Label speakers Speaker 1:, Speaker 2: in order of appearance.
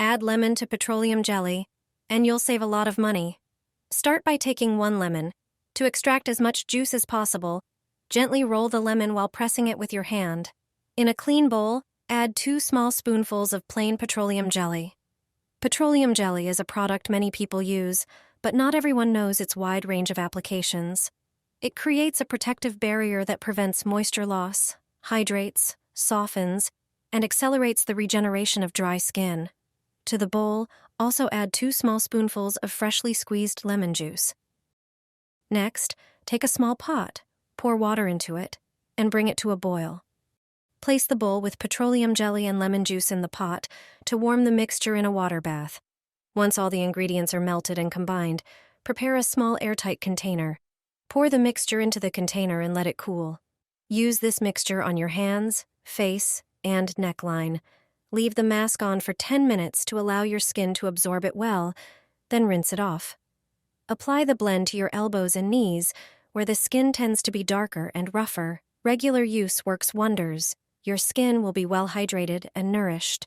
Speaker 1: Add lemon to petroleum jelly, and you'll save a lot of money. Start by taking 1 lemon. To extract as much juice as possible, gently roll the lemon while pressing it with your hand. In a clean bowl, add 2 small spoonfuls of plain petroleum jelly. Petroleum jelly is a product many people use, but not everyone knows its wide range of applications. It creates a protective barrier that prevents moisture loss, hydrates, softens, and accelerates the regeneration of dry skin. To the bowl, also add 2 small spoonfuls of freshly squeezed lemon juice. Next, take a small pot, pour water into it, and bring it to a boil. Place the bowl with petroleum jelly and lemon juice in the pot to warm the mixture in a water bath. Once all the ingredients are melted and combined, prepare a small airtight container. Pour the mixture into the container and let it cool. Use this mixture on your hands, face, and neckline. Leave the mask on for 10 minutes to allow your skin to absorb it well, then rinse it off. Apply the blend to your elbows and knees, where the skin tends to be darker and rougher. Regular use works wonders. Your skin will be well hydrated and nourished.